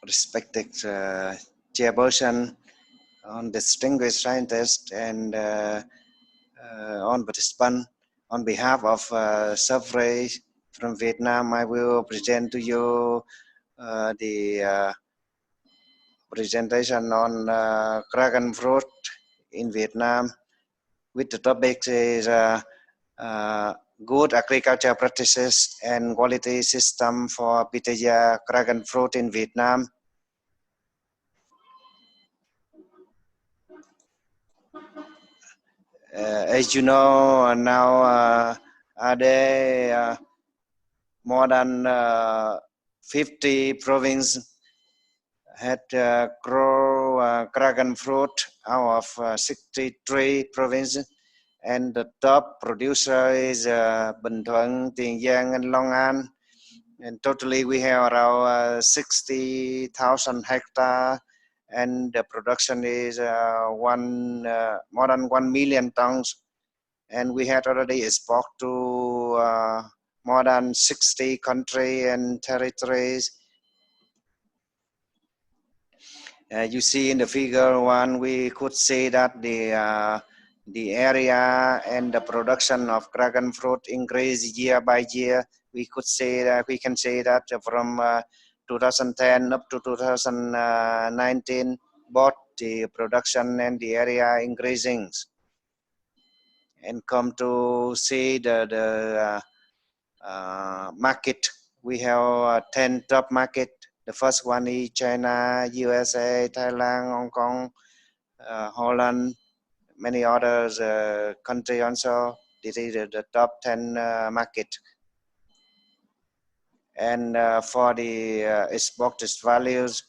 respected chairperson, on distinguished scientists, and on participant. On behalf of Safray from Vietnam, I will present to you the presentation on dragon fruit in Vietnam, with the topic is good agriculture practices and quality system for Pitaya dragon fruit in Vietnam. As you know, now are there more than 50 provinces had grow dragon fruit out of 63 provinces, and the top producer is Bình Thuận, Tiền Giang, and Long An. And totally we have around 60,000 hectare, and the production is more than 1 million tons. And we had already export to more than 60 countries and territories. You see in the figure one, we could say that the area and the production of dragon fruit increase year by year. We can say that from 2010 up to 2019, both the production and the area increasing. And come to see the market, we have 10 top market. The first one is China, USA, Thailand, Hong Kong, Holland, many others countries also. This is the top 10 market. And for the export values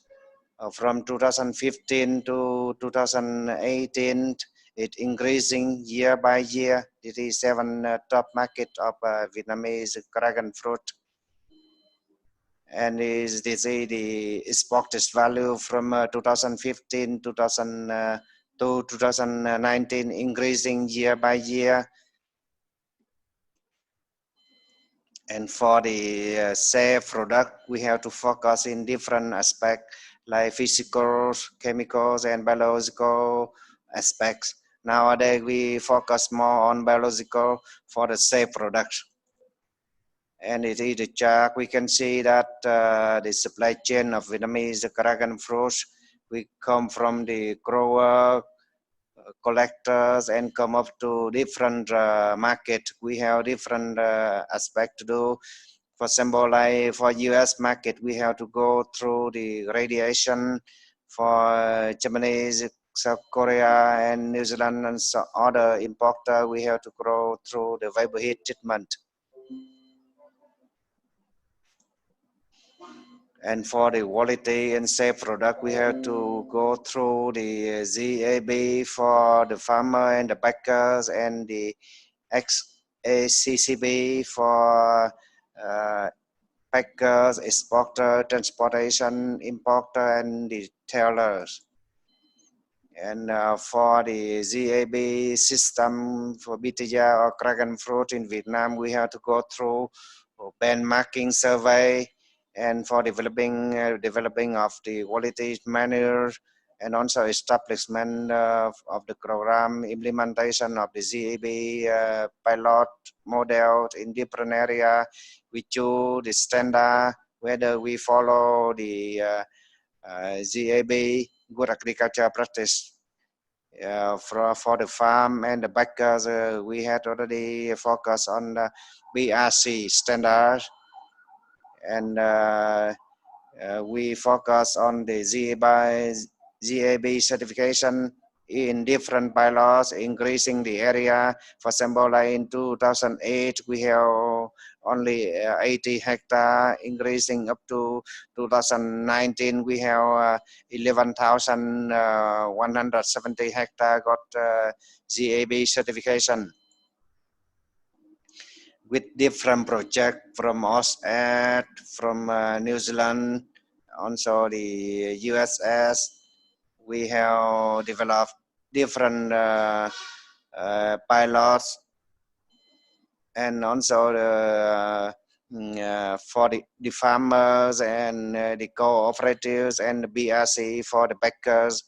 from 2015 to 2018, it increasing year by year. This is 7 top market of Vietnamese dragon fruit. And is this the export value from 2015 to 2019 increasing year by year. And for the safe product, we have to focus in different aspects like physical, chemicals, and biological aspects. Nowadays, we focus more on biological for the safe product. And it is the chart. We can see that the supply chain of Vietnamese dragon fruits, we come from the grower, collectors, and come up to different market. We have different aspect to do. For example, like for US market, we have to go through the radiation. For Japanese, South Korea, and New Zealand, and so other importer, we have to go through the vapor heat treatment. And for the quality and safe product, we have to go through the ZAB for the farmer and the packers, and the XACCB for packers, exporter, transportation, importer, and the tailors. And for the ZAB system for Pitaya or dragon fruit in Vietnam, we have to go through benchmarking survey, and for developing of the quality manual, and also establishment of the program, implementation of the ZAB pilot model in different area. We choose the standard, whether we follow the ZAB, good agriculture practice. For the farm and the backers, we had already focused on the BRC standards, and we focus on the ZAB certification in different bylaws, increasing the area. For example, like in 2008, we have only 80 hectare, increasing up to 2019, we have 11,170 hectare got ZAB certification, with different projects from OSAT, from New Zealand, also the USS. We have developed different pilots, and also for the farmers and the cooperatives and the BRC for the backers,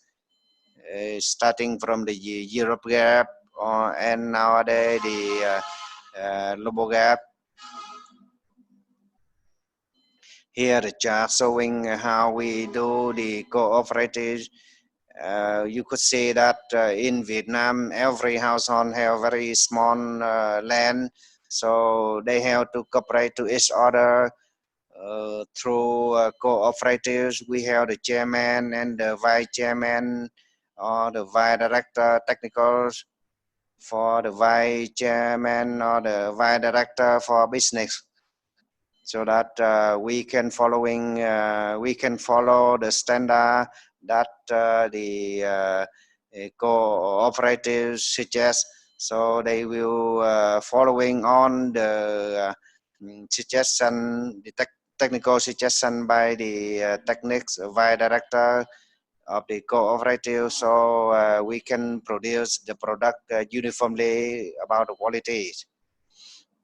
starting from the Europe Gap and nowadays the Lobo Gap. Here the chart showing how we do the cooperatives. You could say that in Vietnam, every household have very small land, so they have to cooperate to each other through cooperatives. We have the chairman and the vice chairman or the vice director technicals for the vice chairman or the vice director for business, so that we can follow the standard that the cooperatives suggest. So they will following on the suggestion, the technical suggestion by the techniques vice director of the cooperative, so we can produce the product uniformly about the quality.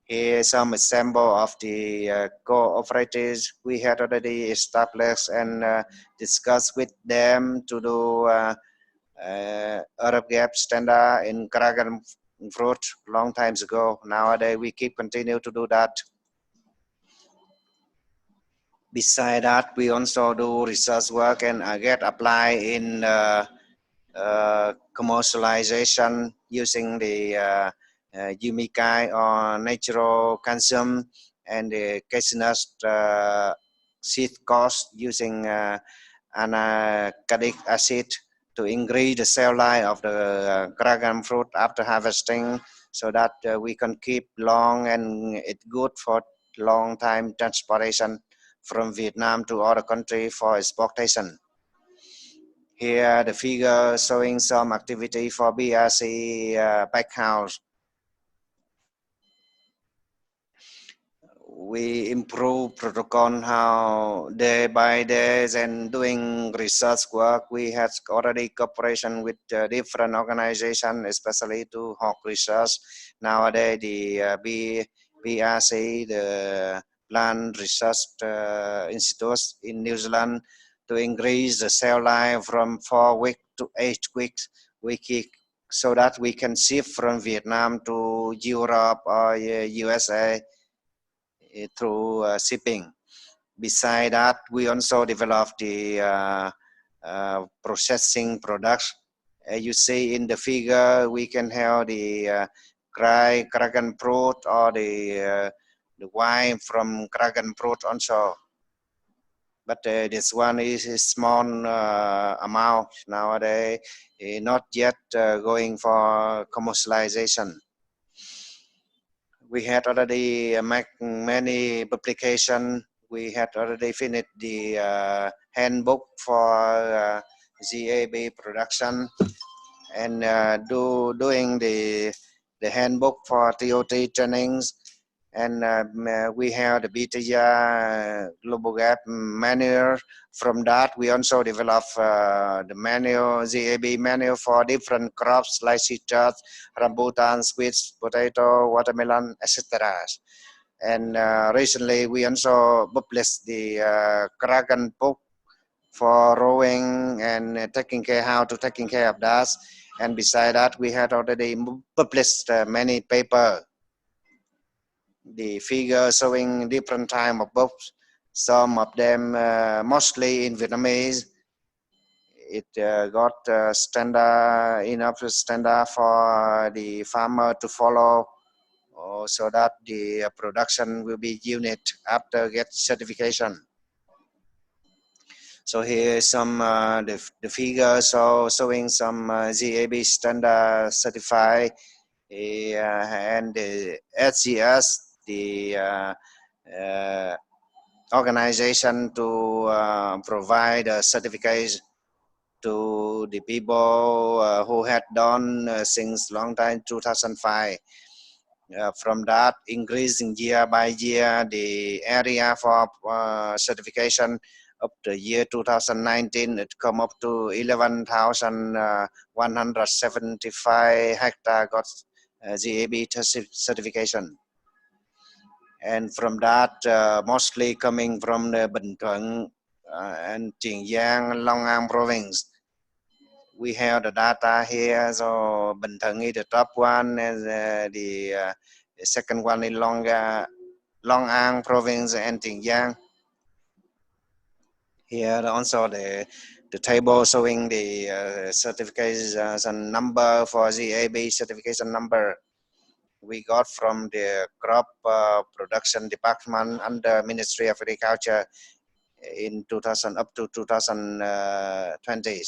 Here some example of the cooperatives we had already established and discussed with them to do Arab Gap standard in dragon fruit long times ago. Nowadays we keep continue to do that. Beside that, we also do research work and get applied in commercialization using the Yumikai or natural calcium and the caseinous seed cost using anacardic acid to increase the cell life of the dragon fruit after harvesting, so that we can keep long and it's good for long time transportation from Vietnam to other country for exportation. Here the figure showing some activity for BRC backhouse. We improve protocol how day by day and doing research work. We had already cooperation with different organizations, especially to hawk research. Nowadays the BRC, the Plant Research Institute in New Zealand, to increase the cell life from 4 weeks to 8 weeks. We keep, so that we can ship from Vietnam to Europe or USA through shipping. Beside that, we also developed the processing products. As you see in the figure, we can have the dragon fruit or the wine from dragon fruit also. But this one is a small amount nowadays, not yet going for commercialization. We had already made many publications. We had already finished the handbook for GAB production and doing the handbook for TOT trainings. And we have the BTIA Global Gap manual. From that, we also develop the manual, GAB manual for different crops like citrus, rambutan, sweets, potato, watermelon, etc. And recently, we also published the dragon book for rowing and taking care, how to taking care of that. And beside that, we had already published many papers. The figure showing different type of books, some of them mostly in Vietnamese. It got enough standard for the farmer to follow, so that the production will be unit after get certification. So here is some the figures showing some GAB standard certified and the SGS, the organization to provide a certificate to the people who had done since long time 2005. From that, increasing year by year, the area for certification up to year 2019, it come up to 11,175 hectare got GAB certification. And from that, mostly coming from the Bình Thuận and Tiền Giang, Long An province. We have the data here, so Bình Thuận is the top one, and the second one is Long An province and Tiền Giang. Here also the table showing the certification number for GAB certification number we got from the crop production department under Ministry of Agriculture in 2000 up to 2020.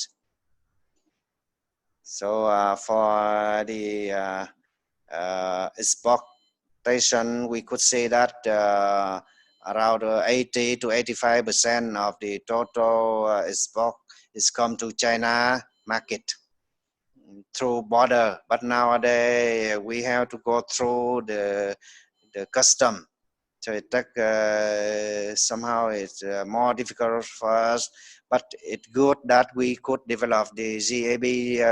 So for the exportation, we could say that around 80 to 85% of the total export is come to China market through border. But nowadays we have to go through the custom. So it somehow it's more difficult for us, but it's good that we could develop the GAB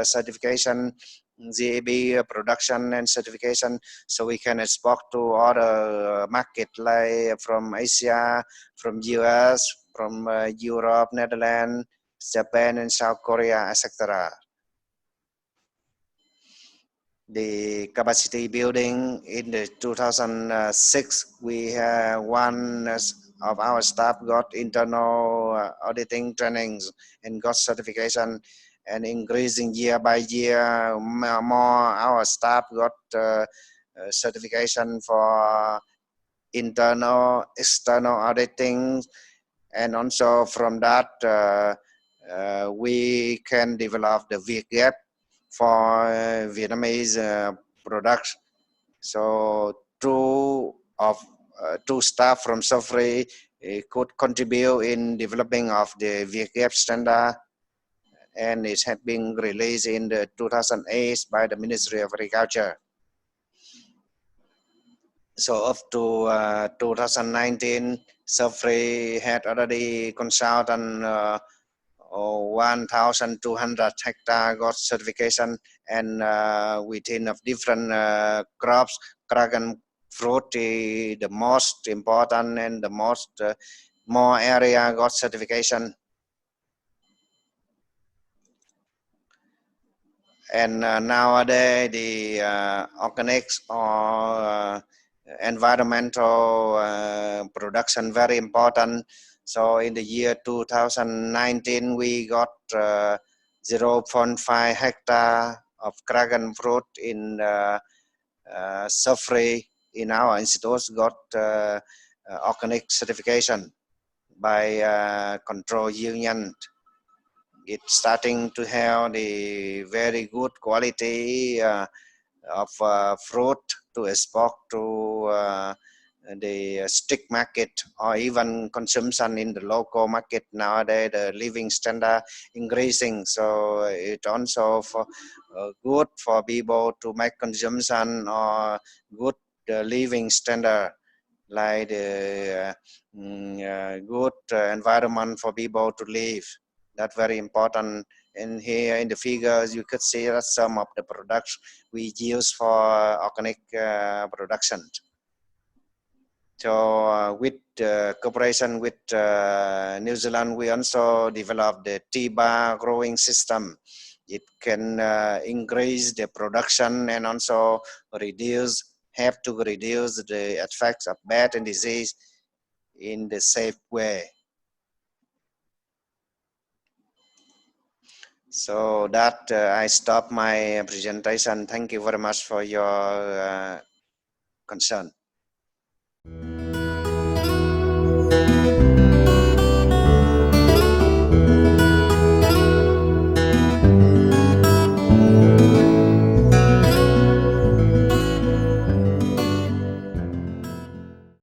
certification, GAB production and certification, so we can export to other market like from Asia, from US, from Europe, Netherlands, Japan, and South Korea, etc. The capacity building in the 2006, we one of our staff got internal auditing trainings and got certification, and increasing year by year, more our staff got certification for internal, external auditing, and also from that we can develop the VGAP for Vietnamese products. So two staff from SOFRI could contribute in developing of the VGAP standard, and it had been released in the 2008 by the Ministry of Agriculture. So up to 2019, SOFRI had already consulted 1,200 hectare got certification, and within of different crops, dragon fruit is the most important and the most more area got certification. And nowadays the organics or environmental production very important. So in the year 2019, we got 0.5 hectare of dragon fruit in SOFRI in our institutes got organic certification by Control Union. It's starting to have the very good quality of fruit to export to the stick market or even consumption in the local market. Nowadays the living standard increasing, so it also for good for people to make consumption or good living standard, like the good environment for people to live. That's very important. And here in the figures you could see that some of the products we use for organic production. So with cooperation with New Zealand, we also developed the T-bar growing system. It can increase the production and also have to reduce the effects of bat and disease in the safe way. So that I stop my presentation. Thank you very much for your concern.